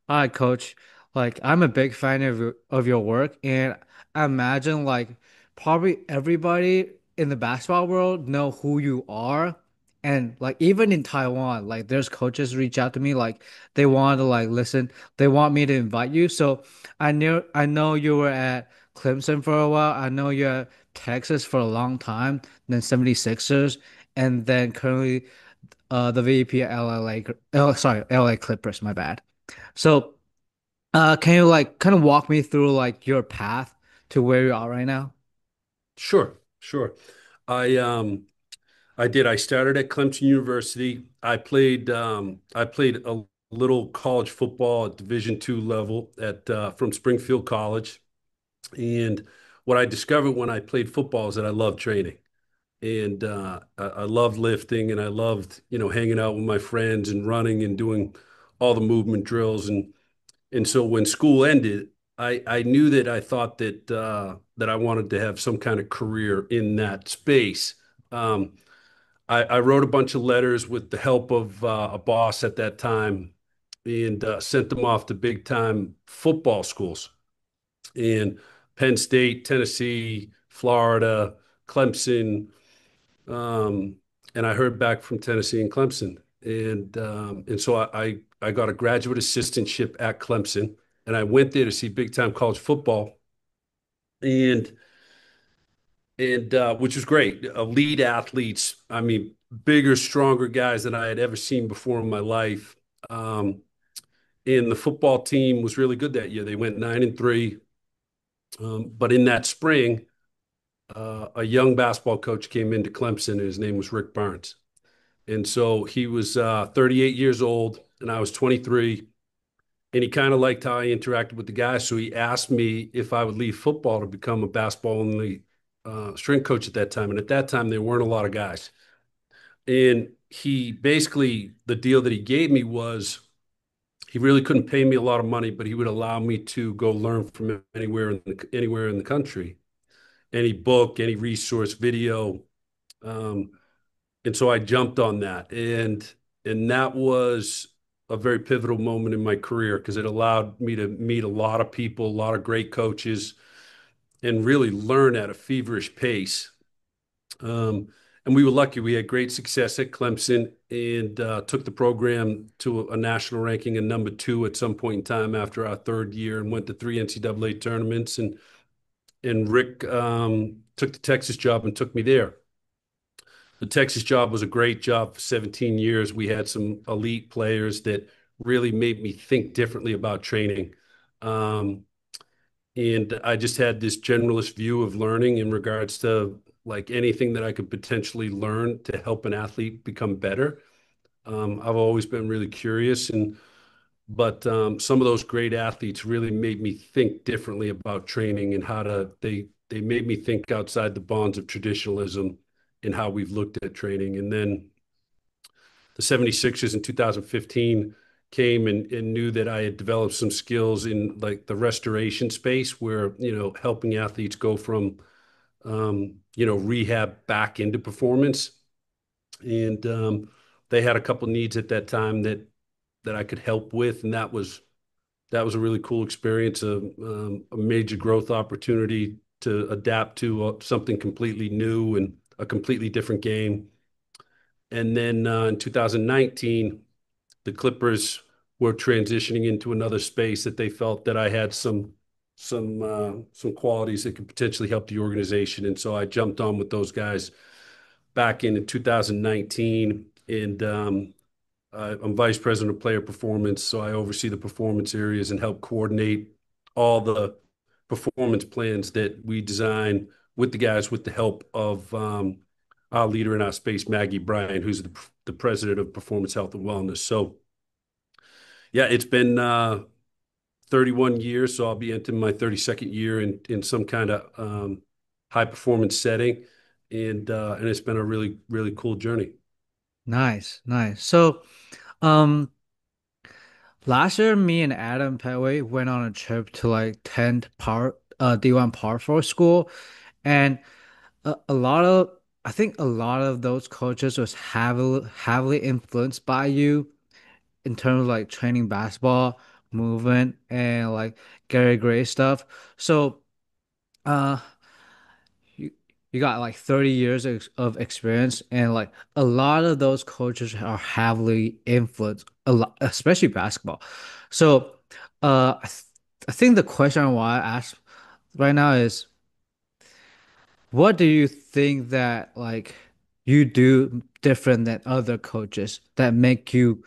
Hi, Coach. Like, I'm a big fan of your work, and I imagine like probably everybody in the basketball world know who you are, and like even in Taiwan, like there's coaches reach out to me like they want to like listen, they want me to invite you. So I know you were at Clemson for a while. I know you're at Texas for a long time, then 76ers, and then currently the VP at LA Clippers. My bad. So. Can you like kind of walk me through like your path to where you are right now? Sure, sure. I um I did. I started at Clemson University. I played a little college football at Division II level at from Springfield College. And what I discovered when I played football is that I love training. And I loved lifting and I loved, hanging out with my friends and running and doing all the movement drills. And so when school ended, I knew that I thought that I wanted to have some kind of career in that space. Um, I wrote a bunch of letters with the help of a boss at that time and sent them off to big time football schools in Penn State, Tennessee, Florida, Clemson. Um, and I heard back from Tennessee and Clemson. And so I got a graduate assistantship at Clemson, and I went there to see big time college football, and and which was great. Elite athletes, I mean, bigger, stronger guys than I had ever seen before in my life. Um, and the football team was really good that year. They went 9-3. But in that spring, a young basketball coach came into Clemson, and his name was Rick Barnes. And so he was 38 years old, and I was 23. And he kind of liked how I interacted with the guys. So he asked me if I would leave football to become a basketball only strength coach at that time. And at that time, there weren't a lot of guys. And he basically, the deal that he gave me was he really couldn't pay me a lot of money, but he would allow me to go learn from anywhere in the country, any book, any resource, video. Um, And so I jumped on that. And that was a very pivotal moment in my career because it allowed me to meet a lot of people, a lot of great coaches, and really learn at a feverish pace. Um, and we were lucky. We had great success at Clemson and took the program to a national ranking and number two at some point in time after our third year and went to three NCAA tournaments. And Rick took the Texas job and took me there. The Texas job was a great job for 17 years. We had some elite players that really made me think differently about training. Um, and I just had this generalist view of learning in regards to like anything that I could potentially learn to help an athlete become better. I've always been really curious but some of those great athletes really made me think differently about training and they made me think outside the bonds of traditionalism in how we've looked at training. And then the 76ers in 2015 came and knew that I had developed some skills in like the restoration space where, helping athletes go from, rehab back into performance. And they had a couple needs at that time that I could help with. And that was a really cool experience, a major growth opportunity to adapt to something completely new and a completely different game. And then in 2019, the Clippers were transitioning into another space that they felt that I had some qualities that could potentially help the organization. And so I jumped on with those guys back in 2019. And I'm vice president of player performance, so I oversee the performance areas and help coordinate all the performance plans that we design with the guys with the help of our leader in our space, Maggie Bryan, who's the president of Performance Health and Wellness. So yeah, it's been 31 years, so I'll be into my 32nd year in some kind of high performance setting, and it's been a really really cool journey. Nice, nice. So, um, last year, me and Adam Petway went on a trip to like 10th Par, D1 Par 4 school, and a lot of, I think a lot of those coaches was heavily influenced by you in terms of like training basketball. movement and like Gary Gray stuff. So uh you you got like 30 years of experience, and like a lot of those coaches are heavily influenced a lot, especially basketball. So I think the question I want to ask right now is, what do you think that like you do different than other coaches that make you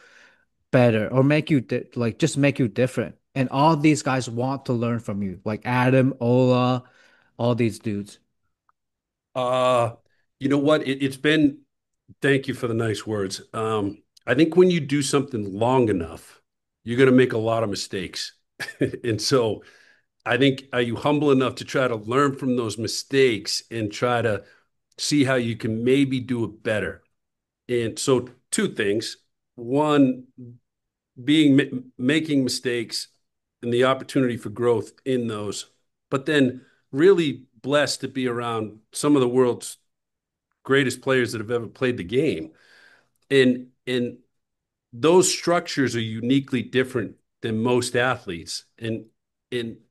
better or make you like just make you different? And all these guys want to learn from you, like Adam, Ola, all these dudes. Uh, you know what? It's been, thank you for the nice words. I think when you do something long enough, you're going to make a lot of mistakes. And so I think, are you humble enough to try to learn from those mistakes and try to see how you can maybe do it better? And so, two things. One, making mistakes and the opportunity for growth in those, but then really blessed to be around some of the world's greatest players that have ever played the game. And those structures are uniquely different than most athletes. And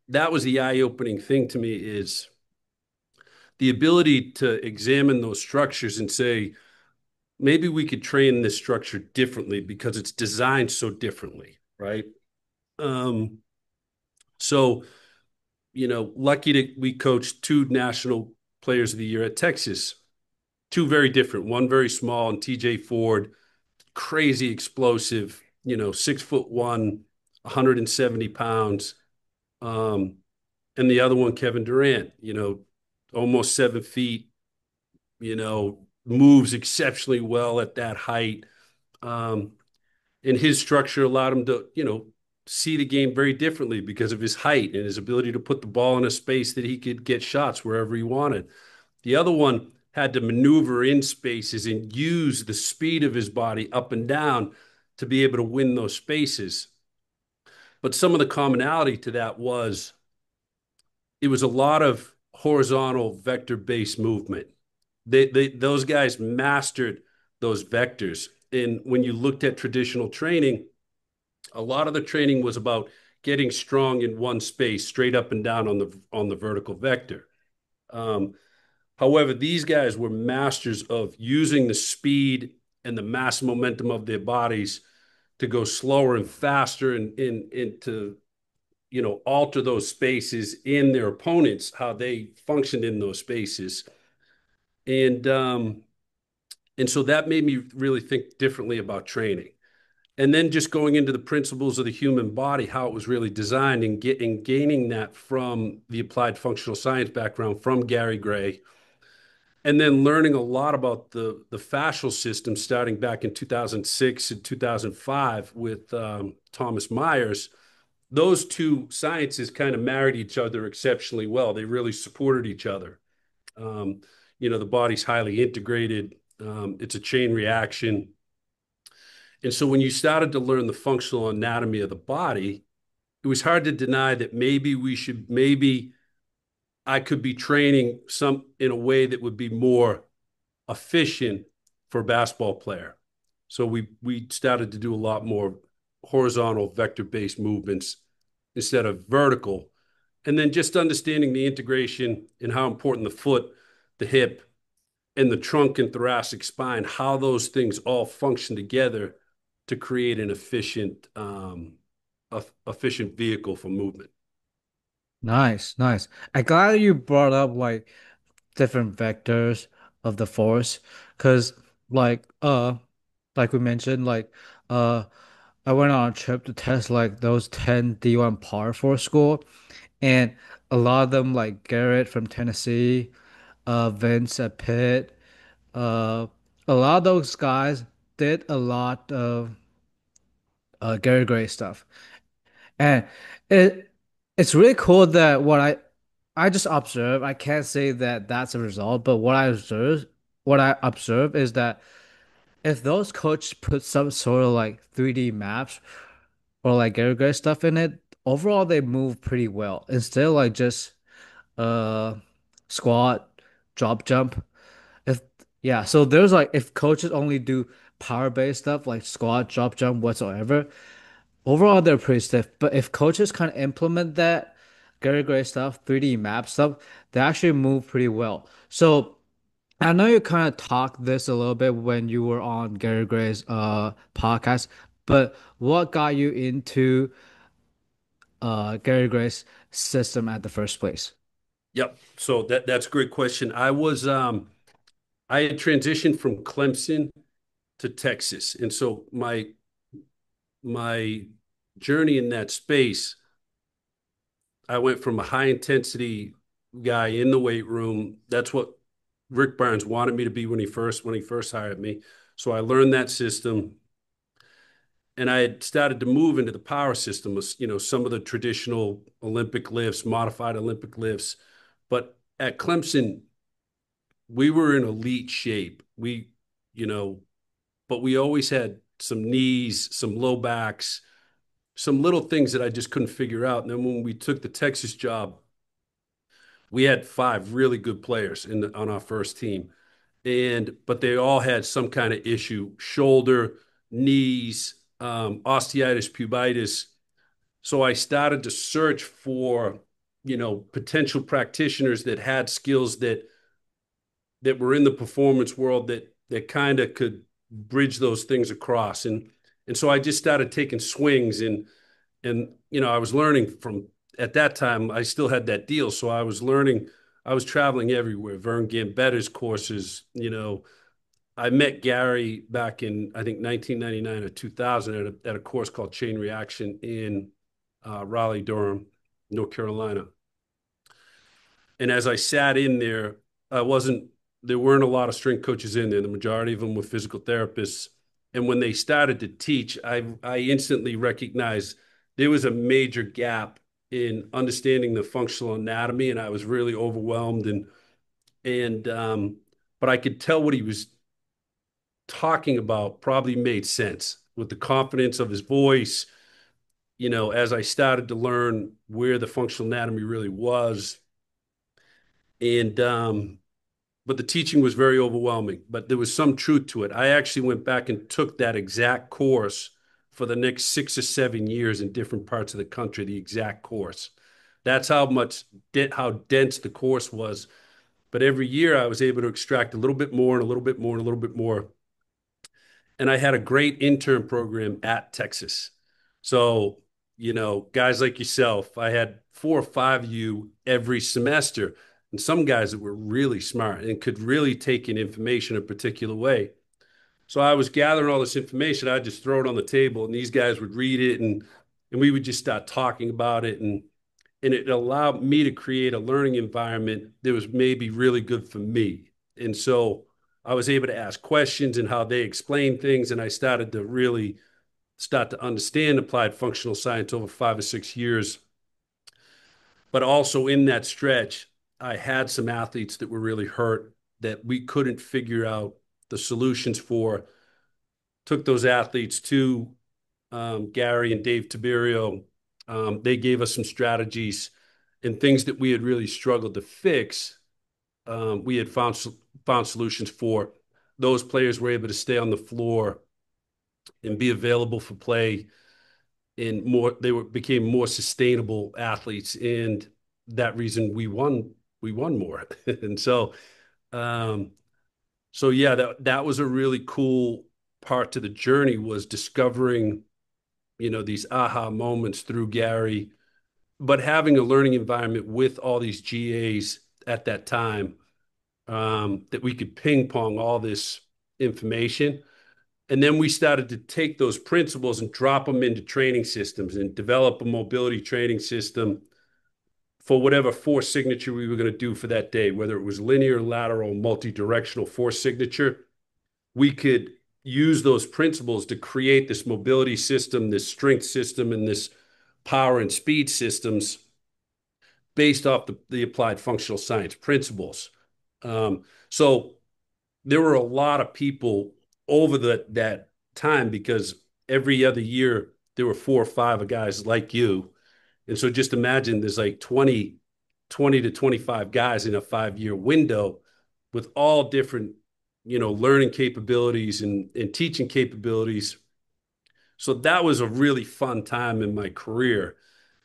that was the eye-opening thing to me, is the ability to examine those structures and say, maybe we could train this structure differently because it's designed so differently, right? Um, so, lucky that we coached two national players of the year at Texas, two very different, one very small and TJ Ford, crazy explosive, 6'1", 170 pounds. Um, and the other one, Kevin Durant, almost 7 feet, moves exceptionally well at that height. Um, and his structure allowed him to, see the game very differently because of his height and his ability to put the ball in a space that he could get shots wherever he wanted. The other one had to maneuver in spaces and use the speed of his body up and down to be able to win those spaces. But some of the commonality to that was it was a lot of horizontal vector-based movement. Those guys mastered those vectors. And when you looked at traditional training, a lot of the training was about getting strong in one space, straight up and down on the vertical vector. Um, However, these guys were masters of using the speed and the mass momentum of their bodies to go slower and faster and to alter those spaces in their opponents, how they functioned in those spaces. And so that made me really think differently about training. And then just going into the principles of the human body, how it was really designed, and gaining that from the applied functional science background from Gary Gray, and then learning a lot about the fascial system starting back in 2006 and 2005 with Thomas Myers. Those two sciences kind of married each other exceptionally well. They really supported each other. Um, the body's highly integrated. It's a chain reaction. And so when you started to learn the functional anatomy of the body, it was hard to deny that maybe I could be training some in a way that would be more efficient for a basketball player. So we started to do a lot more horizontal vector-based movements instead of vertical. And then just understanding the integration and how important the foot, the hip, and the trunk and thoracic spine, how those things all function together to create an efficient vehicle for movement. Nice, nice. I'm glad you brought up like different vectors of the force, because like like we mentioned, uh I went on a trip to test like those 10 D1 par for school, and a lot of them like Garrett from Tennessee, Vince at Pitt, uh a lot of those guys did a lot of Gary Gray stuff. And it it's really cool that I just observe, I can't say that that's a result, but what I observe is that if those coaches put some sort of like 3D maps or like Gary stuff in it, overall they move pretty well. Instead of like just uh squat, drop jump. If yeah, so there's like if coaches only do power based stuff like squat, drop jump, whatsoever, Overall, they're pretty stiff, but if coaches kind of implement that Gary Gray stuff, 3D map stuff, they actually move pretty well. So I know you kind of talked this a little bit when you were on Gary Gray's podcast, but what got you into Gary Gray's system at the first place? Yep. So that's a great question. I had transitioned from Clemson to Texas. And so my journey in that space, I went from a high intensity guy in the weight room. That's what Rick Barnes wanted me to be when he first hired me. So I learned that system, and I had started to move into the power system, some of the traditional Olympic lifts, modified Olympic lifts. But at Clemson, we were in elite shape. You know, but we always had some knees, some low backs, some little things that I just couldn't figure out. And then when we took the Texas job, we had five really good players on our first team, and but they all had some kind of issue: shoulder, knees, osteitis, pubitis. So I started to search for, potential practitioners that had skills that were in the performance world that kind of could bridge those things across. And so I just started taking swings, and I was learning from, at that time I still had that deal, so I was traveling everywhere. Vern Gambetta's courses. I met Gary back in, I think, 1999 or 2000 at a course called Chain Reaction in Raleigh, Durham, North Carolina. And as I sat in there, I wasn't, there weren't a lot of strength coaches in there. The majority of them were physical therapists. And when they started to teach, I instantly recognized there was a major gap in understanding the functional anatomy, and I was really overwhelmed. But I could tell what he was talking about probably made sense with the confidence of his voice. As I started to learn where the functional anatomy really was, and but the teaching was very overwhelming, but there was some truth to it. I actually went back and took that exact course for the next 6 or 7 years in different parts of the country, the exact course. That's how dense the course was. But every year I was able to extract a little bit more and a little bit more and a little bit more. And I had a great intern program at Texas. So, guys like yourself, I had 4 or 5 of you every semester, and some guys that were really smart and could really take in information a particular way. So I was gathering all this information. I'd just throw it on the table, and these guys would read it, and we would just start talking about it. And it allowed me to create a learning environment that was maybe really good for me. And so I was able to ask questions and how they explain things, and I started to really start to understand applied functional science over 5 or 6 years. But also in that stretch, I had some athletes that were really hurt that we couldn't figure out the solutions for. Took those athletes to Gary and Dave Tiberio. They gave us some strategies and things that we had really struggled to fix. We had found solutions for. Those players were able to stay on the floor and be available for play, and became more sustainable athletes, and that reason we won more. And um so yeah, that was a really cool part to the journey, was discovering, these aha moments through Gary, but having a learning environment with all these GAs at that time, that we could ping pong all this information. And then we started to take those principles and drop them into training systems and develop a mobility training system for whatever force signature we were going to do for that day, whether it was linear, lateral, multi-directional force signature. We could use those principles to create this mobility system, this strength system, and this power and speed systems based off the applied functional science principles. So there were a lot of people over that time, because every other year there were 4 or 5 guys like you. And so just imagine there's like 20 to 25 guys in a 5 year window with all different, learning capabilities and teaching capabilities. So that was a really fun time in my career.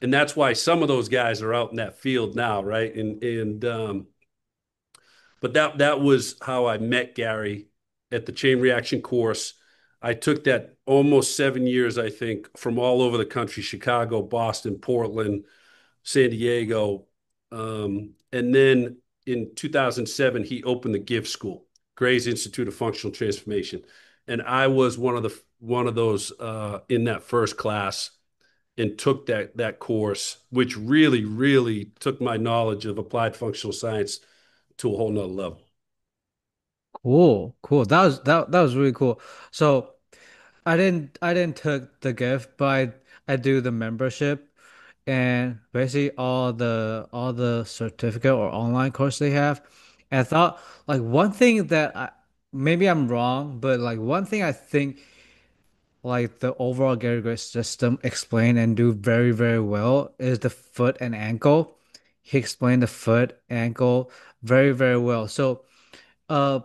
And that's why some of those guys are out in that field now, right? But that was how I met Gary at the chain reaction course. I took that almost 7 years, I think, from all over the country, Chicago, Boston, Portland, San Diego. And then in 2007, he opened the gift school, Gray's Institute of Functional Transformation. And I was one of those in that first class and took that course, which really took my knowledge of applied functional science to a whole nother level. Cool, cool. That was really cool. So I didn't took the gift, but I do the membership and basically all the certificate or online course they have. And I thought like one thing that maybe I'm wrong, but like one thing I think like the overall Gary Gray system explain and do very, very well is the foot and ankle. He explained the foot, ankle very, very well. So uh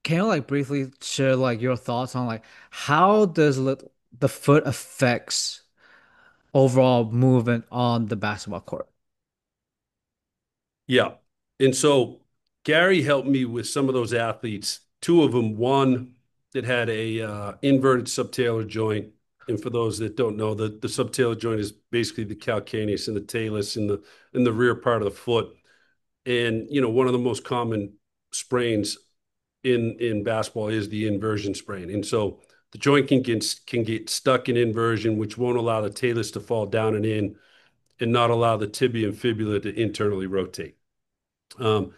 can you like briefly share like your thoughts on like how does the foot affects overall movement on the basketball court? Yeah. And so Gary helped me with some of those athletes. Two of them, one that had a inverted subtalar joint. And for those that don't know, the subtalar joint is basically the calcaneus and the talus in the rear part of the foot. And one of the most common sprains in basketball is the inversion sprain. And so the joint can get stuck in inversion, which won't allow the talus to fall down and not allow the tibia and fibula to internally rotate. Um,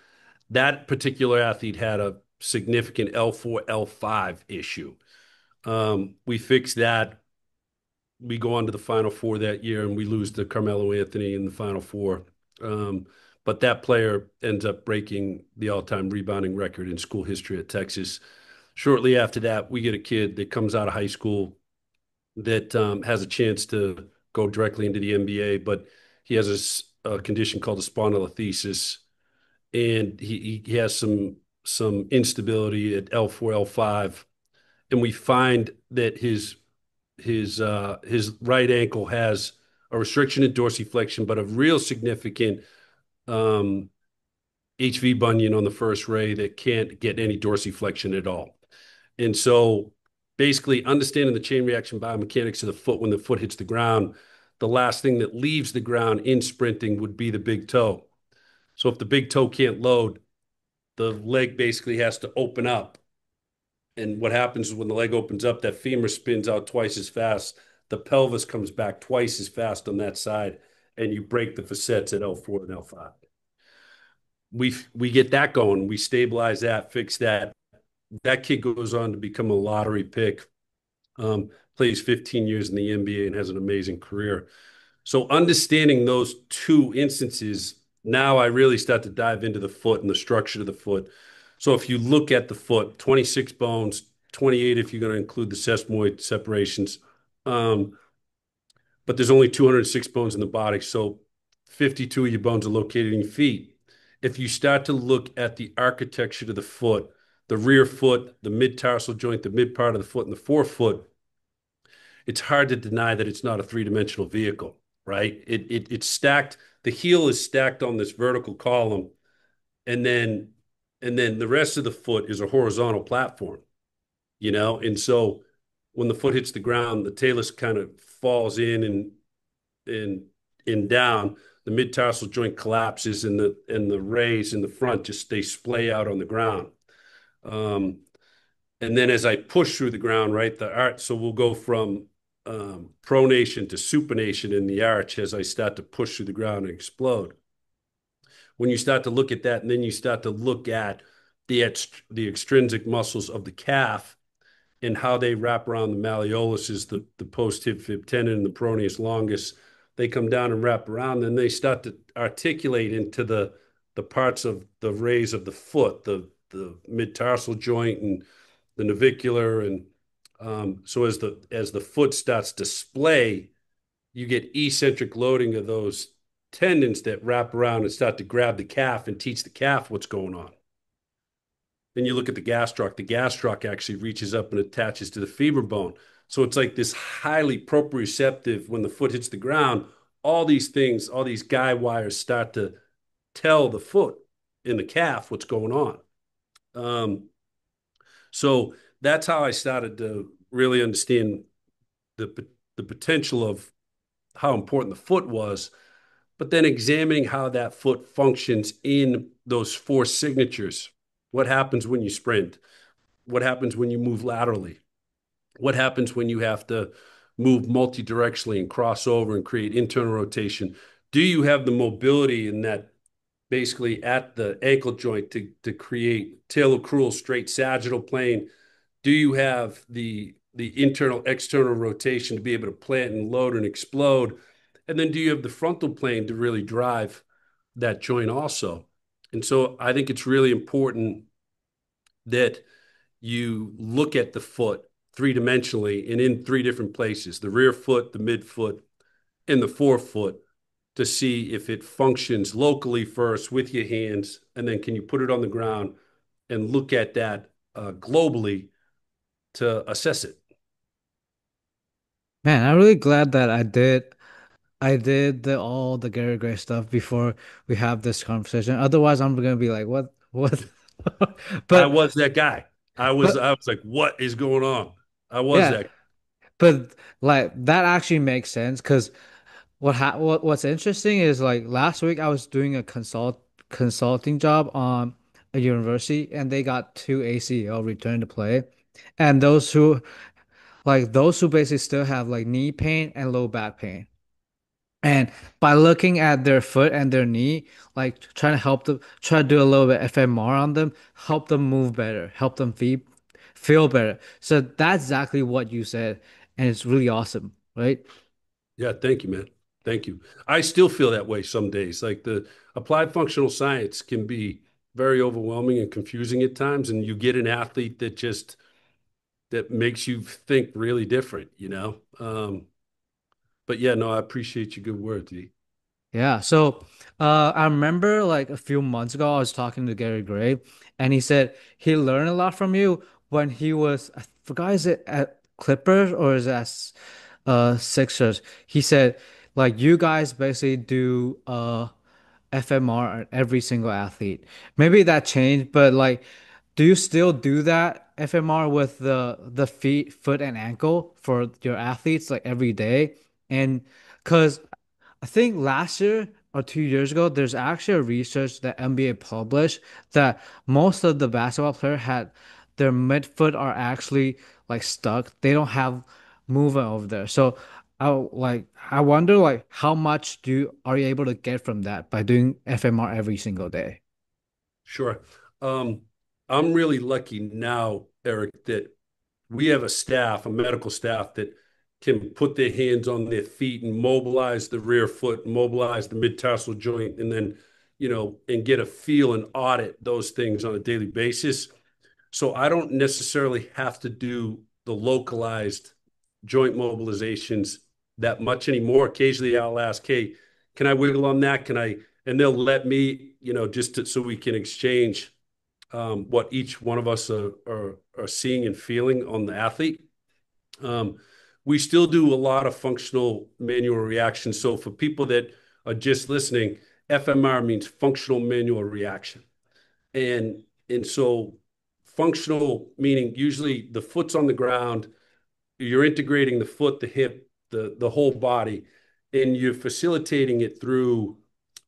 that particular athlete had a significant L4, L5 issue. We fixed that. We go on to the Final Four that year, and we lose to Carmelo Anthony in the Final Four. Um, but that player ends up breaking the all-time rebounding record in school history at Texas. Shortly after that, we get a kid that comes out of high school that has a chance to go directly into the NBA, but he has a condition called a spondylolisthesis, and he has some instability at L4, L5, and we find that his right ankle has a restriction in dorsiflexion, but a real significant um, HV bunion on the first ray that can't get any dorsiflexion at all. And so basically understanding the chain reaction biomechanics of the foot when the foot hits the ground, the last thing that leaves the ground in sprinting would be the big toe. So if the big toe can't load, the leg basically has to open up. And what happens is when the leg opens up, that femur spins out twice as fast. The pelvis comes back twice as fast on that side, and you break the facets at L4 and L5. We get that going. We stabilize that, fix that. That kid goes on to become a lottery pick, plays 15 years in the NBA and has an amazing career. So understanding those two instances, now I really start to dive into the foot and the structure of the foot. So if you look at the foot, 26 bones, 28 if you're going to include the sesamoid separations. Um, but there's only 206 bones in the body. So 52 of your bones are located in your feet. If you start to look at the architecture of the foot, the rear foot, the mid tarsal joint, the mid part of the foot, and the forefoot, it's hard to deny that it's not a three-dimensional vehicle, right? It's stacked. The heel is stacked on this vertical column, and then the rest of the foot is a horizontal platform, And so when the foot hits the ground, the talus kind of falls in and and down. The mid tarsal joint collapses, and the rays in the front just they splay out on the ground. Um, and then as I push through the ground, right, the arch, so we'll go from pronation to supination in the arch as I start to push through the ground and explode. When you start to look at that, and then you start to look at the extrinsic muscles of the calf and how they wrap around the malleolus is the post hip fib tendon and the peroneus longus. They come down and wrap around, and they start to articulate into the parts of the rays of the foot, the mid tarsal joint and the navicular, and so as the foot starts to splay, you get eccentric loading of those tendons that wrap around and start to grab the calf and teach the calf what's going on. Then you look at the gastroc. The gastroc actually reaches up and attaches to the femur bone. So it's like this highly proprioceptive when the foot hits the ground, all these things, all these guy wires start to tell the foot in the calf what's going on. Um, so that's how I started to really understand the the potential of how important the foot was, but then examining how that foot functions in those four signatures. What happens when you sprint? What happens when you move laterally? What happens when you have to move multi-directionally and cross over and create internal rotation? Do you have the mobility in that basically at the ankle joint to create talocrural straight sagittal plane? Do you have the internal external rotation to be able to plant and load and explode? And then do you have the frontal plane to really drive that joint also? And so I think it's really important that you look at the foot three-dimensionally and in three different places, the rear foot, the midfoot, and the forefoot, to see if it functions locally first with your hands, and then can you put it on the ground and look at that globally to assess it. Man, I'm really glad that I did all the Gary Gray stuff before we have this conversation. Otherwise, I'm gonna be like, what? I But was that guy. I but was like, what is going on? I was yeah, that. but like that actually makes sense because what's interesting is like last week I was doing a consulting job on a university and they got two ACL return to play, and those who basically still have like knee pain and low back pain. And by looking at their foot and their knee, like trying to help them, try to do a little bit FMR on them, help them move better, help them feel better. So that's exactly what you said, and it's really awesome, right? Yeah, thank you, man. Thank you. I still feel that way some days. Like the applied functional science can be very overwhelming and confusing at times, and you get an athlete that makes you think really different, you know? But yeah, no, I appreciate your good word, D. Yeah. So, I remember like a few months ago, I was talking to Gary Gray, and he said he learned a lot from you when he was, I forgot, is it at Clippers or is it at Sixers? He said like you guys basically do FMR on every single athlete. Maybe that changed, but like, do you still do that FMR with the feet, foot, and ankle for your athletes like every day? And because I think last year or 2 years ago, there's actually a research that NBA published that most of the basketball player had their midfoot are actually like stuck. They don't have movement over there. So I wonder like how much are you able to get from that by doing FMR every single day? Sure. Um, I'm really lucky now, Eric, that we have a staff, a medical staff that can put their hands on their feet and mobilize the rear foot, mobilize the mid-tarsal joint, and then, and get a feel and audit those things on a daily basis. So I don't necessarily have to do the localized joint mobilizations that much anymore. Occasionally I'll ask, hey, can I wiggle on that? Can I? And they'll let me, so we can exchange what each one of us are seeing and feeling on the athlete. Um, we still do a lot of functional manual reaction. So for people that are just listening, FMR means functional manual reaction. And so functional meaning usually the foot's on the ground, you're integrating the foot, the hip, the whole body, and you're facilitating it through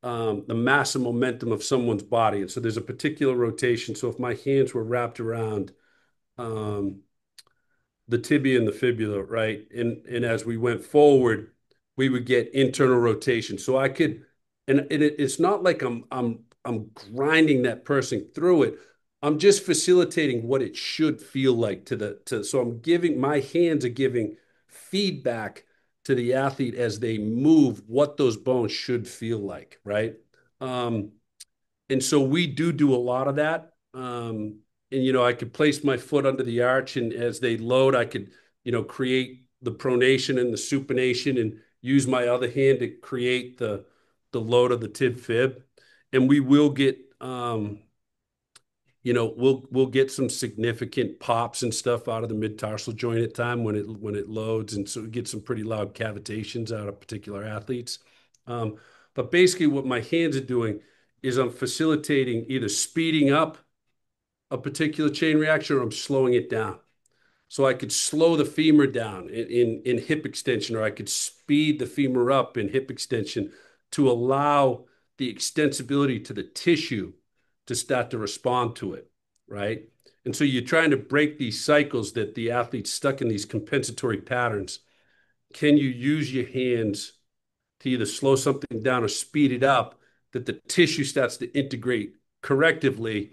the mass and momentum of someone's body. And so there's a particular rotation. So if my hands were wrapped around um, the tibia and the fibula, right? And as we went forward, we would get internal rotation. So I could, and it's not like I'm grinding that person through it. I'm just facilitating what it should feel like so I'm giving my hands are giving feedback to the athlete as they move what those bones should feel like, right? Um, and so we do a lot of that. And I could place my foot under the arch, and as they load, I could create the pronation and the supination, and use my other hand to create the load of the tib fib. And we will get we'll get some significant pops and stuff out of the mid-tarsal joint at time when it loads, and so we get some pretty loud cavitations out of particular athletes. Um, but basically, what my hands are doing is I'm facilitating either speeding up a particular chain reaction or I'm slowing it down. So I could slow the femur down in hip extension, or I could speed the femur up in hip extension to allow the extensibility to the tissue to start to respond to it, right? And so you're trying to break these cycles that the athlete's stuck in these compensatory patterns. Can you use your hands to either slow something down or speed it up that the tissue starts to integrate correctively?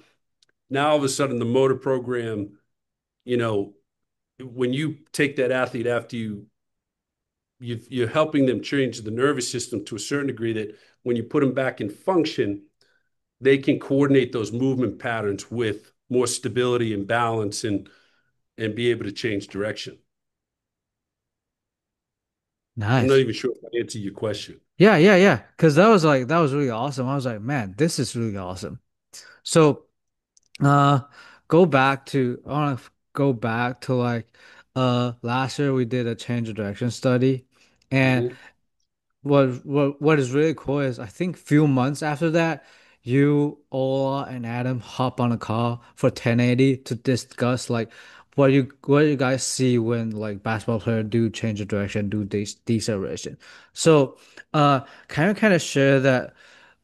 Now all of a sudden the motor program, you know, when you take that athlete after you're helping them change the nervous system to a certain degree that when you put them back in function, they can coordinate those movement patterns with more stability and balance and be able to change direction. I'm not Nice. even sure if I answered your question. Yeah, yeah, yeah. Because that was really awesome. I was like, man, this is really awesome. So, uh, I want to go back to like, last year we did a change of direction study, and Mhm. what is really cool is I think few months after that, you, Ola, and Adam hop on a call for 1080 to discuss like what you guys see when like basketball player do change of direction, do deceleration. So, can you kind of share that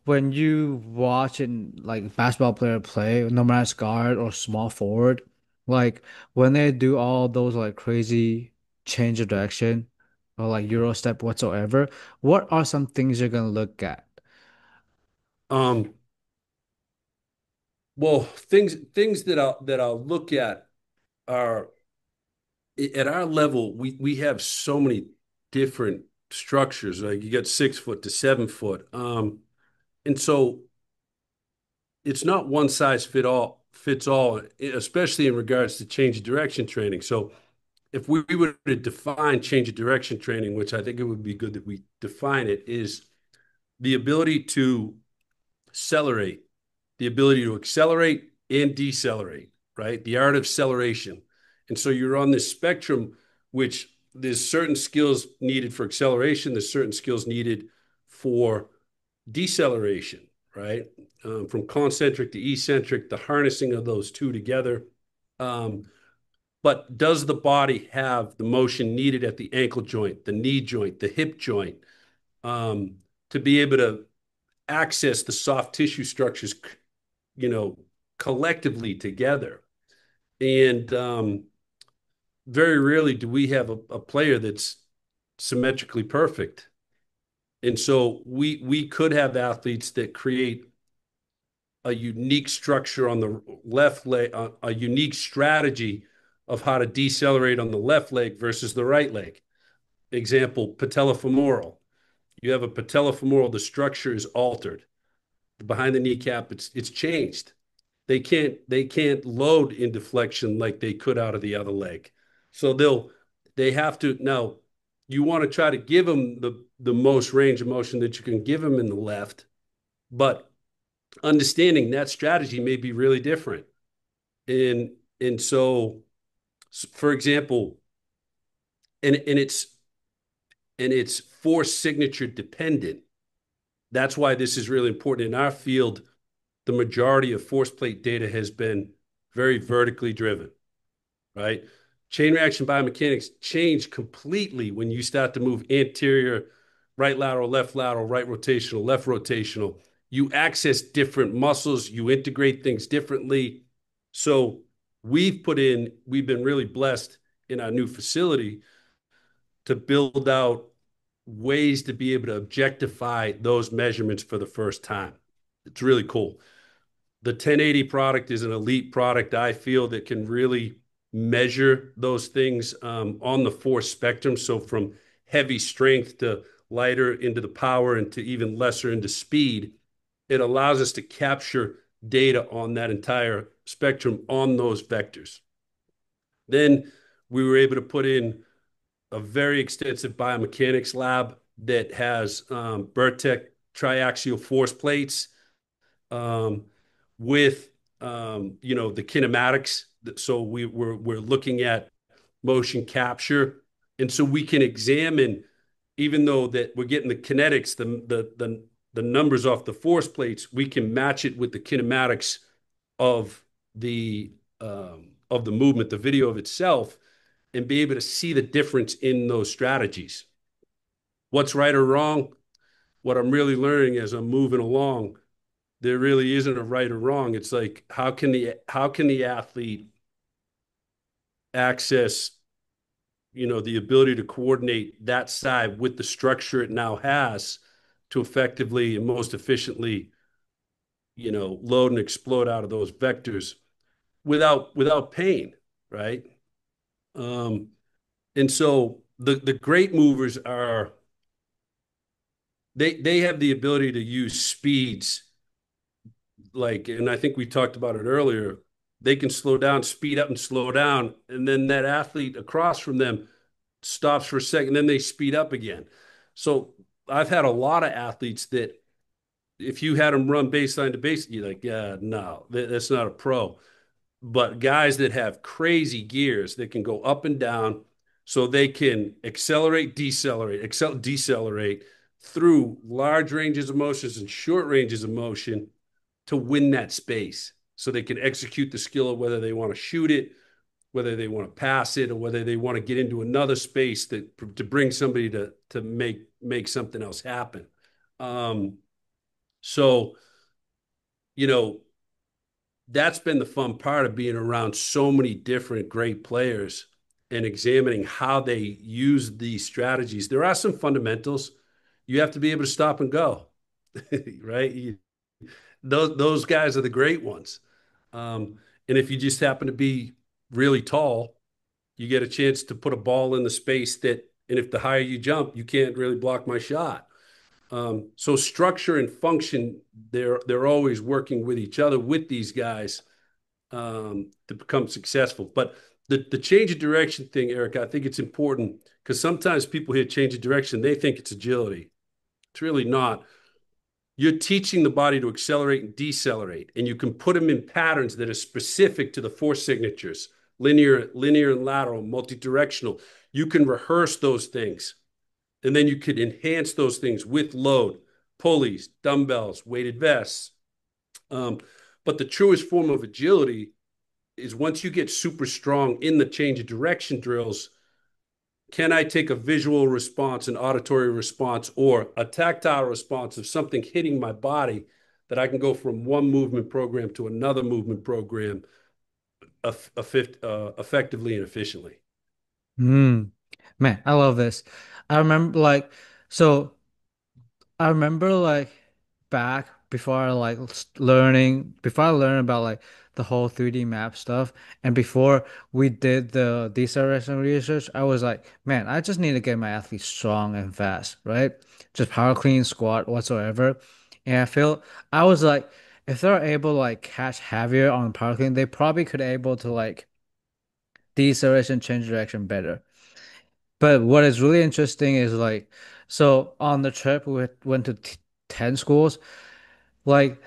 when you watch and like basketball player play, no matter it's guard or small forward, like when they do all those like crazy change of direction or like Euro step whatsoever, what are some things you're gonna look at? Um, well, things that I'll look at are at our level, we have so many different structures. Like you got 6 foot to 7 foot. And so it's not one size fits all, especially in regards to change of direction training. So if we were to define change of direction training, which I think it would be good that we define it, is the ability to accelerate, the ability to accelerate and decelerate, right? The art of acceleration. And so you're on this spectrum, which there's certain skills needed for acceleration, there's certain skills needed for deceleration, right? From concentric to eccentric, the harnessing of those two together. Um, but does the body have the motion needed at the ankle joint, the knee joint, the hip joint, um, to be able to access the soft tissue structures, you know, collectively together? And very rarely do we have a player that's symmetrically perfect. And so we could have athletes that create a unique structure on the left leg, a unique strategy of how to decelerate on the left leg versus the right leg. Example, patellofemoral. You have a patellofemoral, the structure is altered. Behind the kneecap, it's changed. They can't load in deflection like they could out of the other leg. So they have to now you want to try to give them the most range of motion that you can give them in the left, but understanding that strategy may be really different. And so for example, and it's force signature dependent. That's why this is really important in our field. The majority of force plate data has been very vertically driven, right? Chain reaction biomechanics change completely when you start to move anterior, right lateral, right rotational, left rotational. You access different muscles, you integrate things differently. So we've been really blessed in our new facility to build out ways to be able to objectify those measurements for the first time. It's really cool. The 1080 product is an elite product, I feel, that can really measure those things on the force spectrum. So from heavy strength to lighter into the power and to even lesser into speed, it allows us to capture data on that entire spectrum on those vectors. Then we were able to put in a very extensive biomechanics lab that has Bertec triaxial force plates um, with the kinematics. So we're looking at motion capture, and so we can examine, even though that we're getting the kinetics, the numbers off the force plates, we can match it with the kinematics of the movement, the video of itself, and be able to see the difference in those strategies. What's right or wrong? What I'm really learning as I'm moving along, there really isn't a right or wrong. It's like how can the athlete access, the ability to coordinate that side with the structure it now has to effectively and most efficiently, load and explode out of those vectors without pain, right? Um, and so the great movers are they have the ability to use speeds, like, and I think we talked about it earlier. They can slow down, speed up, and slow down, and then that athlete across from them stops for a second, then they speed up again. So I've had a lot of athletes that if you had them run baseline to base, you're like, yeah, no, that's not a pro. But guys that have crazy gears that can go up and down, so they can accelerate, decelerate through large ranges of motions and short ranges of motion to win that space. So they can execute the skill of whether they want to shoot it, whether they want to pass it, or whether they want to get into another space to bring somebody to make something else happen. Um, so you know that's been the fun part of being around so many different great players and examining how they use these strategies. There are some fundamentals. You have to be able to stop and go, right? Those guys are the great ones. And if you just happen to be really tall, you get a chance to put a ball in the space that, and if the higher you jump, you can't really block my shot. So structure and function, they're always working with each other with these guys to become successful. But the change of direction thing, Eric, I think it's important because sometimes people hear change of direction, they think it's agility. It's really not. You're teaching the body to accelerate and decelerate, and you can put them in patterns that are specific to the force signatures, linear and lateral, multi-directional. You can rehearse those things, and then you could enhance those things with load, pulleys, dumbbells, weighted vests. Um, but the truest form of agility is once you get super strong in the change of direction drills, can I take a visual response, an auditory response, or a tactile response of something hitting my body that I can go from one movement program to another movement program effectively and efficiently? Mm. Man, I love this. I remember like so I remember like back before I like before I learned about like the whole 3D map stuff and before we did the deceleration research, I was like, man, I just need to get my athletes strong and fast, right? Just power clean, squat, whatsoever. And I feel I was like, if they're able to like catch heavier on power clean, they probably could able to like deceleration change direction better. But what is really interesting is like, so on the trip we went to t 10 schools. Like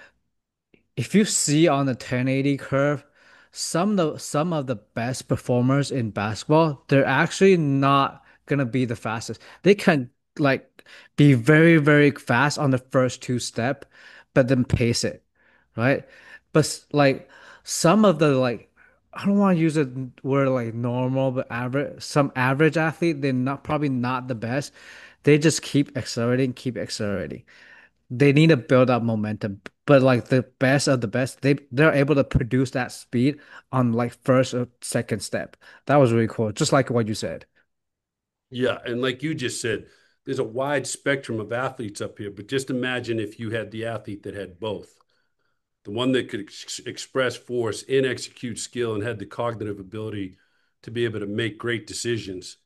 if you see on the 1080 curve, some of the best performers in basketball, they're actually not gonna be the fastest. They can like be very, very fast on the first two step, but then pace it, right? But like some of the like I don't want to use a word like normal, but average, some average athlete, they're not probably not the best. They just keep accelerating. They need to build up momentum. But like the best of the best, they're able to produce that speed on like first or second step. That was really cool. Just like what you said. Yeah, and like you just said, there's a wide spectrum of athletes up here, but just imagine if you had the athlete that had both. The one that could express force and execute skill and had the cognitive ability to be able to make great decisions.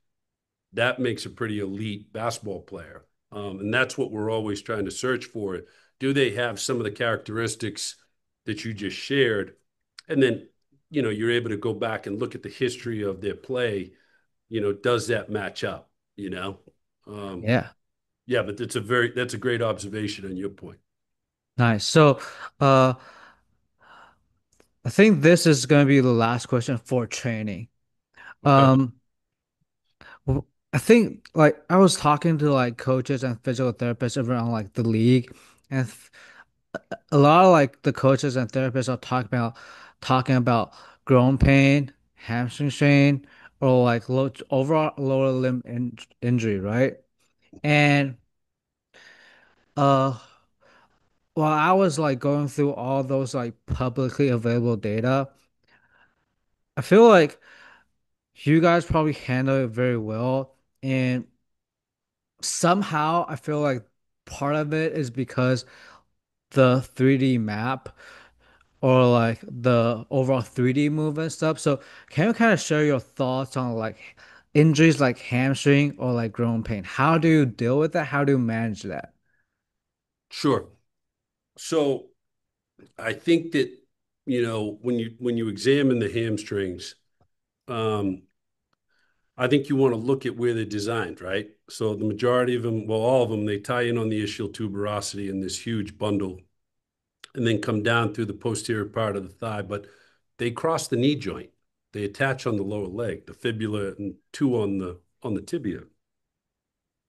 That makes a pretty elite basketball player. And that's what we're always trying to search for. Do they have some of the characteristics that you just shared? And then, you're able to go back and look at the history of their play. Does that match up? You know? Um, Yeah. yeah, but that's a great observation on your point. Nice. So, uh, I think this is going to be the last question for training. Okay. Um, I think like I was talking to like coaches and physical therapists around like the league, and a lot of like the coaches and therapists are talking about growing pain, hamstring strain, or like overall lower limb injury, right? And uh, while I was like going through all those like publicly available data, I feel like you guys probably handle it very well, and somehow I feel like part of it is because the 3D map or like the overall 3D movement stuff. So can you kind of share your thoughts on like injuries like hamstring or like growing pain? How do you deal with that? How do you manage that? Sure. So I think that, when you examine the hamstrings, um, I think you want to look at where they're designed, right? So the majority of them, well, all of them, they tie in on the ischial tuberosity in this huge bundle and then come down through the posterior part of the thigh, but they cross the knee joint. They attach on the lower leg, the fibula, and two on the tibia.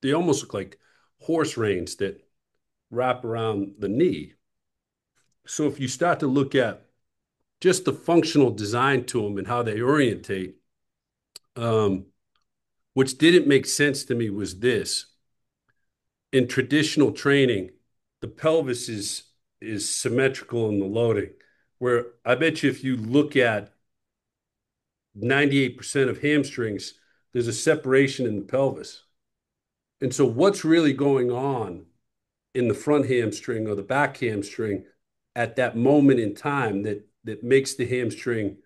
They almost look like horse reins that wrap around the knee. So if you start to look at just the functional design to them and how they orientate, um, which didn't make sense to me was this. In traditional training, the pelvis is symmetrical in the loading, where I bet you if you look at 98% of hamstrings, there's a separation in the pelvis. And so what's really going on in the front hamstring or the back hamstring at that moment in time that makes the hamstring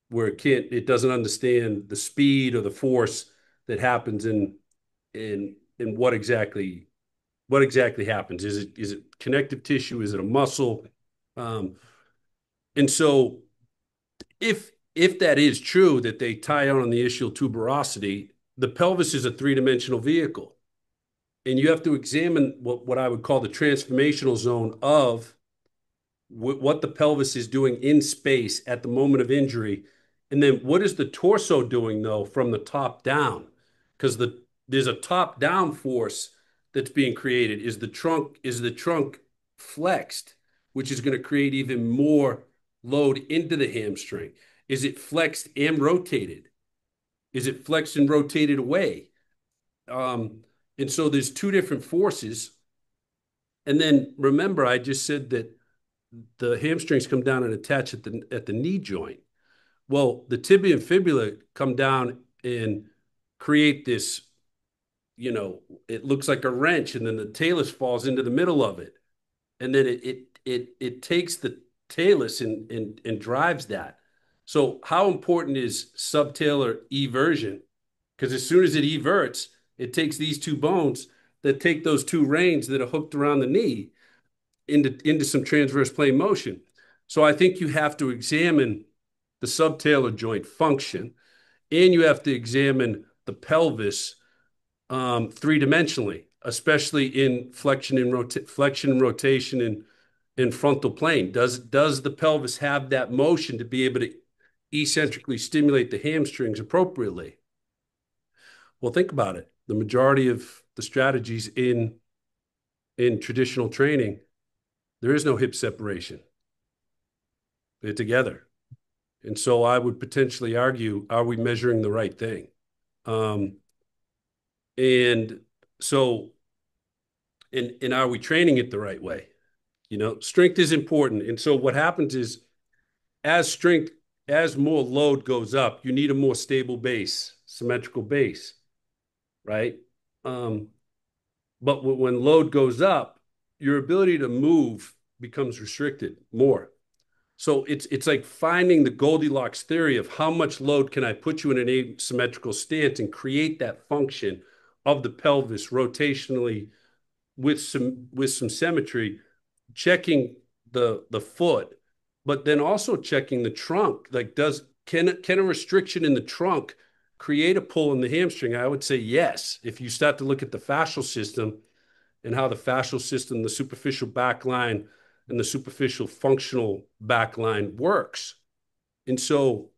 where it doesn't understand the speed or the force that happens in what exactly happens. Is it connective tissue? Is it a muscle? Um, and so if that is true that they tie on the ischial tuberosity, the pelvis is a three-dimensional vehicle, and you have to examine what I would call the transformational zone of what the pelvis is doing in space at the moment of injury. And then what is the torso doing though from the top down? Because there's a top down force that's being created. Is the trunk flexed, which is going to create even more load into the hamstring? Is it flexed and rotated? Is it flexed and rotated away? Um, and so there's two different forces. And then remember, I just said that the hamstrings come down and attach at the knee joint. Well, the tibia and fibula come down and create this, it looks like a wrench, and then the talus falls into the middle of it. And then it takes the talus and drives that. So how important is subtalar eversion? Because as soon as it everts, it takes these two bones that take those two reins that are hooked around the knee into some transverse plane motion. So I think you have to examine the subtalar joint function, and you have to examine the pelvis three-dimensionally, especially in flexion and rotation in frontal plane. Does the pelvis have that motion to be able to eccentrically stimulate the hamstrings appropriately? Well, think about it. The majority of the strategies in traditional training, there is no hip separation. They're together. And so I would potentially argue, are we measuring the right thing? Um, and so, and are we training it the right way? Strength is important. And so what happens is as strength, as more load goes up, you need a more stable base, symmetrical base, right? Um, but when load goes up, your ability to move becomes restricted more. So it's like finding the Goldilocks theory of how much load can I put you in an asymmetrical stance and create that function of the pelvis rotationally with some symmetry, checking the foot, but then also checking the trunk. Like can a restriction in the trunk create a pull in the hamstring? I would say yes. If you start to look at the fascial system and how the fascial system, the superficial back line and the superficial functional backline works. And so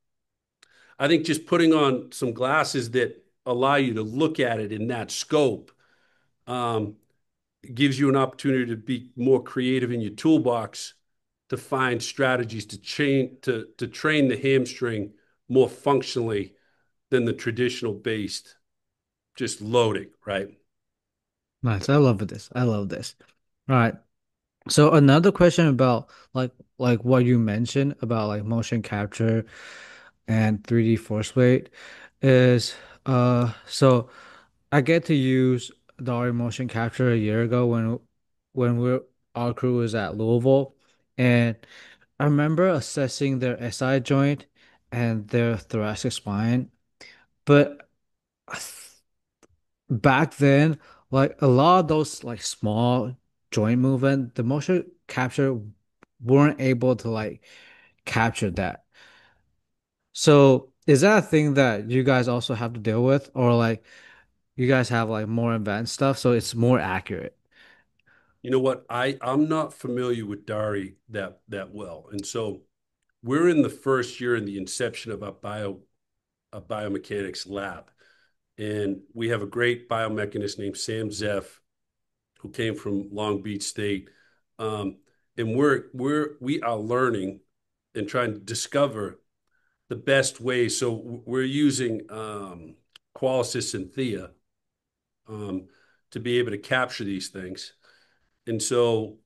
I think just putting on some glasses that allow you to look at it in that scope um, gives you an opportunity to be more creative in your toolbox to find strategies to train the hamstring more functionally than the traditional based just loading, right? Nice. I love this. I love this. All right. So another question about like what you mentioned about like motion capture and 3D force plate is so I get to use the motion capture a year ago when our crew was at Louisville, and I remember assessing their SI joint and their thoracic spine, but back then, like a lot of those like small joint movement, the motion capture weren't able to like capture that. So is that a thing that you guys also have to deal with, or like you guys have like more advanced stuff, so it's more accurate? You know what? I'm not familiar with Dari that well, and so we're in the first year in the inception of a biomechanics lab, and we have a great biomechanist named Sam Zeff who came from Long Beach State, um, and we are learning and trying to discover the best ways. So we're using Qualisys and Thea um, to be able to capture these things. And so,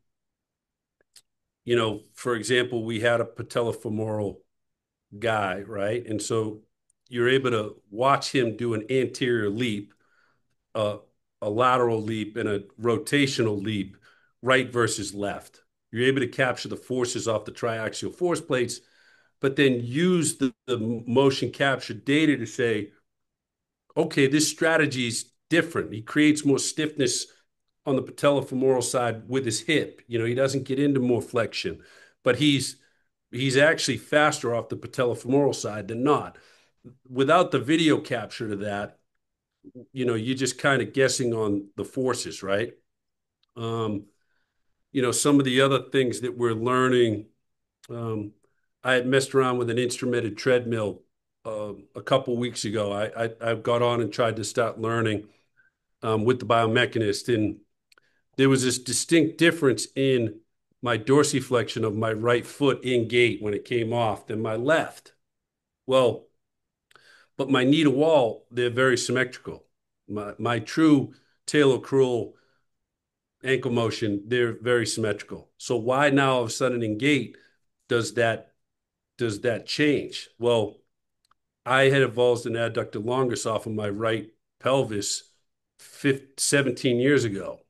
for example, we had a patellofemoral guy, right? And so you're able to watch him do an anterior leap, uh, a lateral leap, and a rotational leap, right versus left. You're able to capture the forces off the triaxial force plates, but then use the motion capture data to say, okay, this strategy is different. He creates more stiffness on the patellofemoral side with his hip. He doesn't get into more flexion, but he's actually faster off the patellofemoral side than not. Without the video capture to that, you're just kind of guessing on the forces, right? Um, some of the other things that we're learning. Um, I had messed around with an instrumented treadmill a couple weeks ago. I got on and tried to start learning with the biomechanist, and there was this distinct difference in my dorsiflexion of my right foot in gait when it came off than my left. Well, but my knee to wall, they're very symmetrical. My true talocrural ankle motion, they're very symmetrical. So why now all of a sudden in gait does that does that change? Well, I had avulsed an adductor longus off of my right pelvis 17 years ago.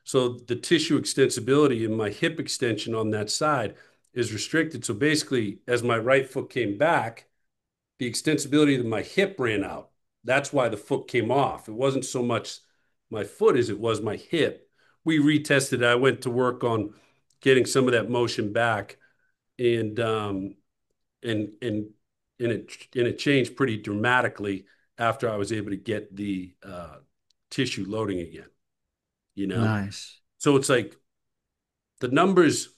So the tissue extensibility in my hip extension on that side is restricted. So basically, as my right foot came back, the extensibility of my hip ran out. That's why the foot came off. It wasn't so much my foot as it was my hip. We retested it. I went to work on getting some of that motion back, and and and and it changed pretty dramatically after I was able to get the tissue loading again. You know, Nice. so it's like the numbers.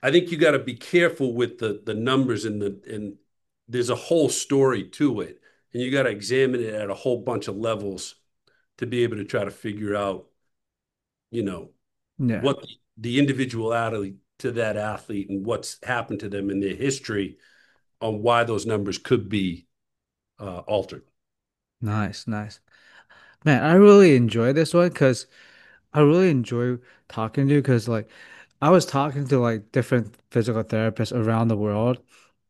I think you got to be careful with the numbers and there's a whole story to it, and you got to examine it at a whole bunch of levels to be able to try to figure out, you know, Yeah. what the individuality to that athlete and what's happened to them in their history on why those numbers could be altered. Nice, nice. Man, I really enjoy this one because I really enjoy talking to you because like I was talking to like different physical therapists around the world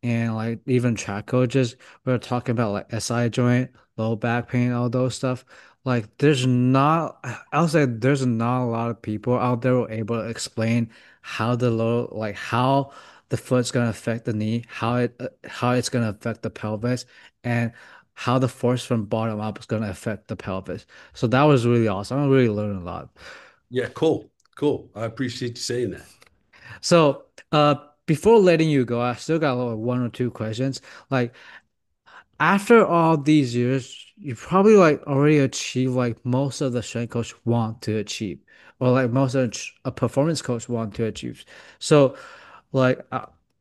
and like even track coaches. We were talking about like SI joint, low back pain, all those stuff. Like there's not I'll say there's not a lot of people out there who are able to explain how the low like how the foot's gonna affect the knee, how it's gonna affect the pelvis, and how the force from bottom up is gonna affect the pelvis. So that was really awesome. I really learned a lot. Yeah, cool, cool. I appreciate you saying that. So, before letting you go, I still got like one or two questions. Like, after all these years, you probably like already achieved like most of the strength coach want to achieve, or like most of a performance coach want to achieve. So, like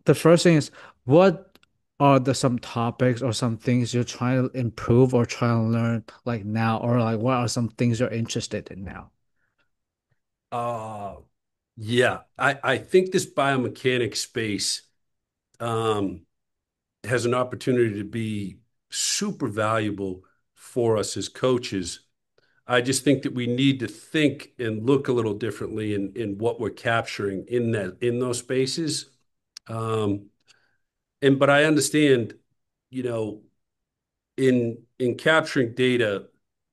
the first thing is, what are the some topics or some things you're trying to improve or trying to learn like now, or like what are some things you're interested in now? Uh, yeah, I think this biomechanics space um, has an opportunity to be super valuable for us as coaches. I just think that we need to think and look a little differently in what we're capturing in those spaces. Um, and but I understand, you know, in capturing data,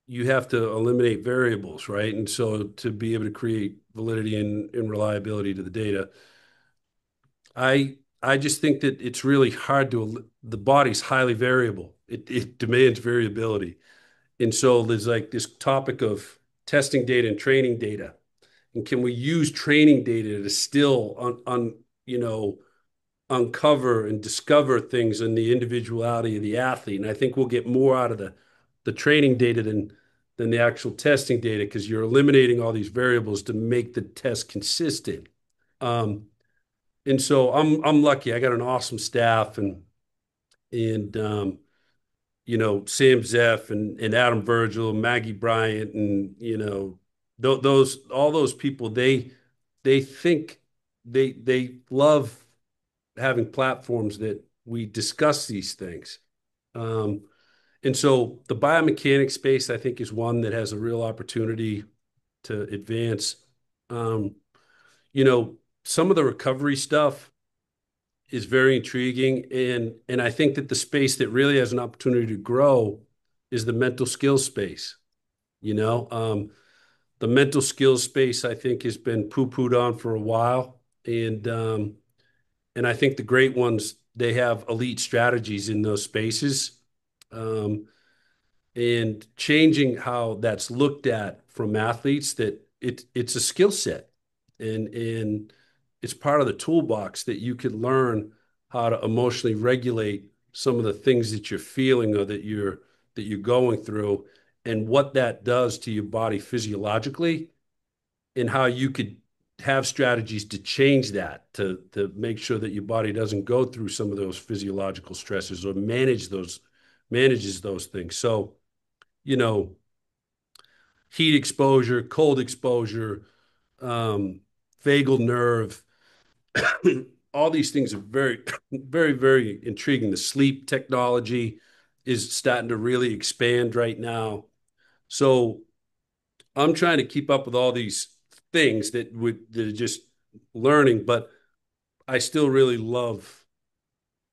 you have to eliminate variables, right? And so to be able to create validity and reliability to the data, I just think that it's really hard to the body's highly variable. It demands variability. And so there's like this topic of testing data and training data. And can we use training data to still you know, uncover and discover things in the individuality of the athlete? And I think we'll get more out of the training data than the actual testing data because you're eliminating all these variables to make the test consistent. Um, and so I'm lucky. I got an awesome staff and you know, Sam Zeff and Adam Virgil, Maggie Bryant, and you know, those all those people, they think they love having platforms that we discuss these things. Um, and so the biomechanics space, I think, is one that has a real opportunity to advance. Um, you know, some of the recovery stuff is very intriguing, and I think that the space that really has an opportunity to grow is the mental skills space. You know, the mental skills space I think has been poo-pooed on for a while, and I think the great ones they have elite strategies in those spaces, um, and changing how that's looked at from athletes that it's a skill set, and it's part of the toolbox that you could learn how to emotionally regulate some of the things that you're feeling or that you're going through, and what that does to your body physiologically and how you could have strategies to change that to make sure that your body doesn't go through some of those physiological stresses or manages those things. So, you know, heat exposure, cold exposure, um, vagal nerve, all these things are very, very, very intriguing. The sleep technology is starting to really expand right now. So I'm trying to keep up with all these things that are just learning, but I still really love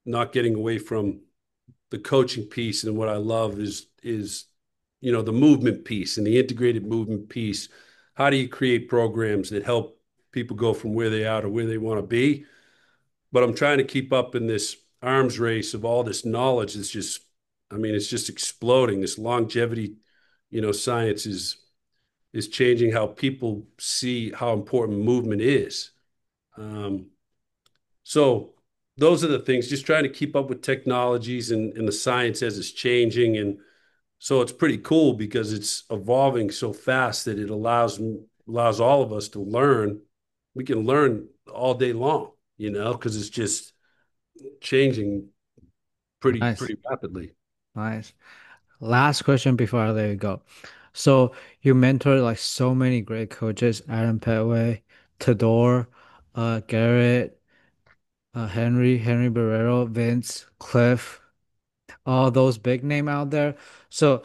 not getting away from the coaching piece. And what I love is you know the movement piece and the integrated movement piece. How do you create programs that help people go from where they are to where they want to be? But I'm trying to keep up in this arms race of all this knowledge that's just, I mean, it's just exploding. This longevity, you know, science is changing how people see how important movement is. Um, so those are the things, just trying to keep up with technologies and the science as it's changing. And so it's pretty cool because it's evolving so fast that it allows all of us to learn. We can learn all day long, you know, because it's just changing Nice, pretty rapidly. nice. Last question before I let you go. So you mentored like so many great coaches, Adam Petway, Tador, Garrett, Henry Barrero, Vince, Cliff, all those big name out there. So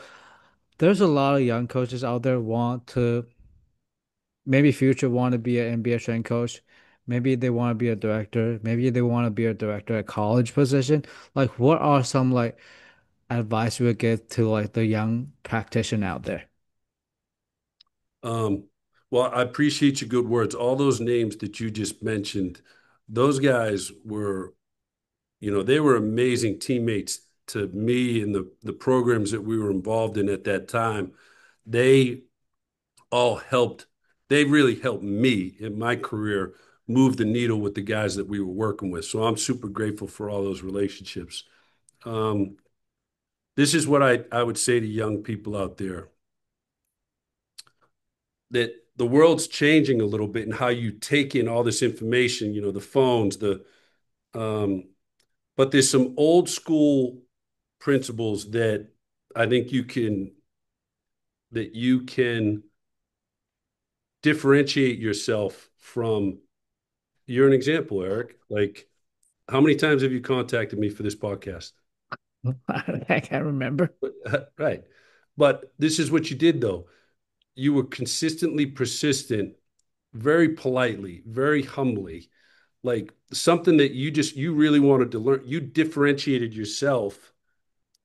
there's a lot of young coaches out there want to maybe future want to be an NBA strength coach. Maybe they want to be a director. Maybe they want to be a director at college position. Like what are some like advice you would give to like the young practitioner out there? Um, well, I appreciate your good words. All those names that you just mentioned, those guys were, you know, they were amazing teammates to me and the programs that we were involved in at that time. They all helped, they really helped me in my career move the needle with the guys that we were working with. So I'm super grateful for all those relationships. Um, this is what I would say to young people out there, that the world's changing a little bit in how you take in all this information, the phones, um, but there's some old school principles I think you can differentiate yourself from. You're an example, Eric. Like, how many times have you contacted me for this podcast? I can't remember. Right. But this is what you did, though. You were consistently persistent, very politely, very humbly, like something that you really wanted to learn. You differentiated yourself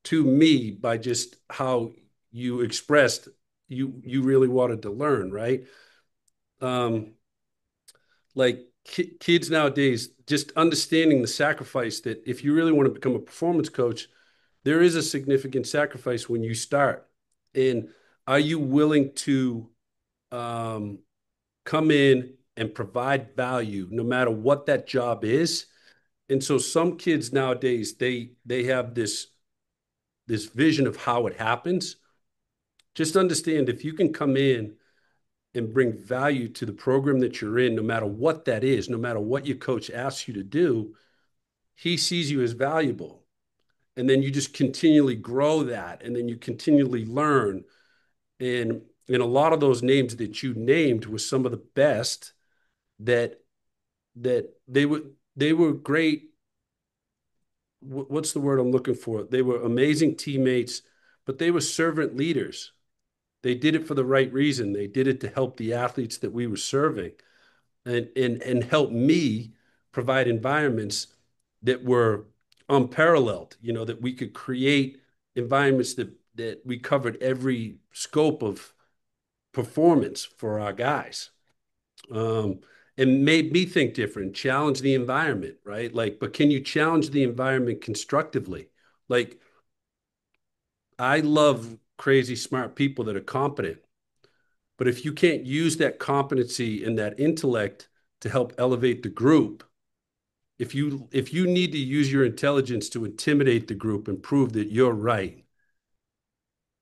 to me by just how you expressed you really wanted to learn, right? Um, like kids nowadays, just understanding the sacrifice that if you really want to become a performance coach, there is a significant sacrifice when you start. And are you willing to um, come in and provide value no matter what that job is? And so some kids nowadays, they have this vision of how it happens. Just understand, if you can come in and bring value to the program that you're in, no matter what that is, no matter what your coach asks you to do, he sees you as valuable. And then you just continually grow that, and then you continually learn. And a lot of those names that you named were some of the best that they were great. What's the word I'm looking for? They were amazing teammates, but they were servant leaders. They did it for the right reason. They did it to help the athletes that we were serving, and help me provide environments that were unparalleled, that we could create environments that we covered every scope of performance for our guys. Um, and made me think different, challenge the environment, right? Like, but can you challenge the environment constructively? Like, I love crazy smart people that are competent, but if you can't use that competency and that intellect to help elevate the group, if you need to use your intelligence to intimidate the group and prove that you're right,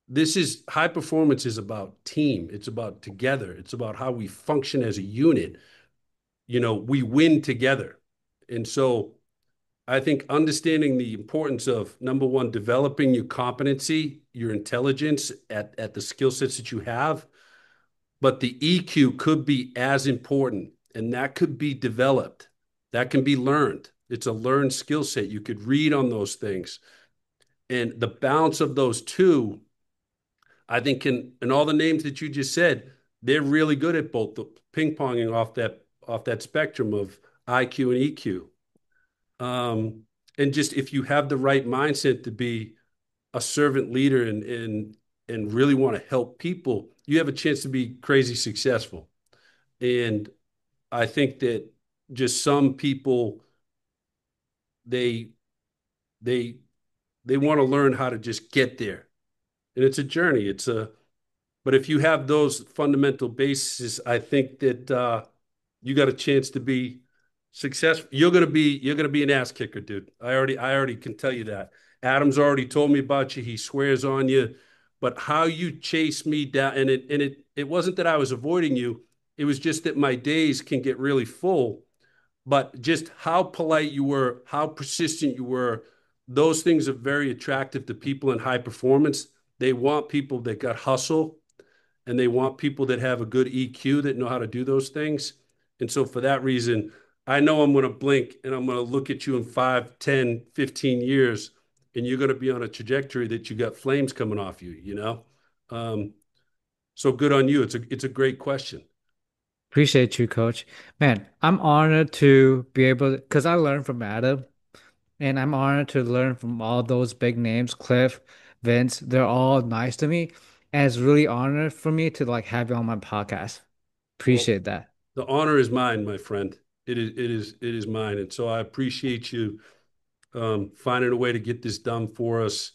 this is high performance is about team. It's about together. It's about how we function as a unit. We win together. And so I think understanding the importance of, number one, developing your competency, your intelligence at the skill sets that you have, but the EQ could be as important, and that could be developed. That can be learned. It's a learned skill set. You could read on those things. And the balance of those two, I think, and all the names that you just said, they're really good at both the ping ponging off that spectrum of IQ and EQ. Um, and just if you have the right mindset to be a servant leader and really want to help people, you have a chance to be crazy successful. And I think that just some people, they they they want to learn how to just get there. And it's a journey. But if you have those fundamental bases, I think that you got a chance to be successful. You're gonna be an ass kicker, dude. I already can tell you that. Adam's already told me about you. He swears on you. But how you chase me down, and it wasn't that I was avoiding you. It was just that my days can get really full. But just how polite you were, how persistent you were, those things are very attractive to people in high performance. They want people that got hustle, and they want people that have a good EQ that know how to do those things. And so for that reason, I know I'm going to blink and I'm going to look at you in 5, 10, 15 years, and you're going to be on a trajectory that you got flames coming off you. Um, so good on you. It's a great question. Appreciate you, coach. Man, I'm honored to be able to, because I learned from Adam, and I'm honored to learn from all those big names, Cliff, Vince. They're all nice to me. And it's really honored for me to like have you on my podcast. Well, Appreciate that. the honor is mine, my friend. It is mine. And so I appreciate you finding a way to get this done for us.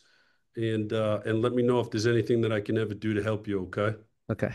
And let me know if there's anything that I can ever do to help you, okay? Okay.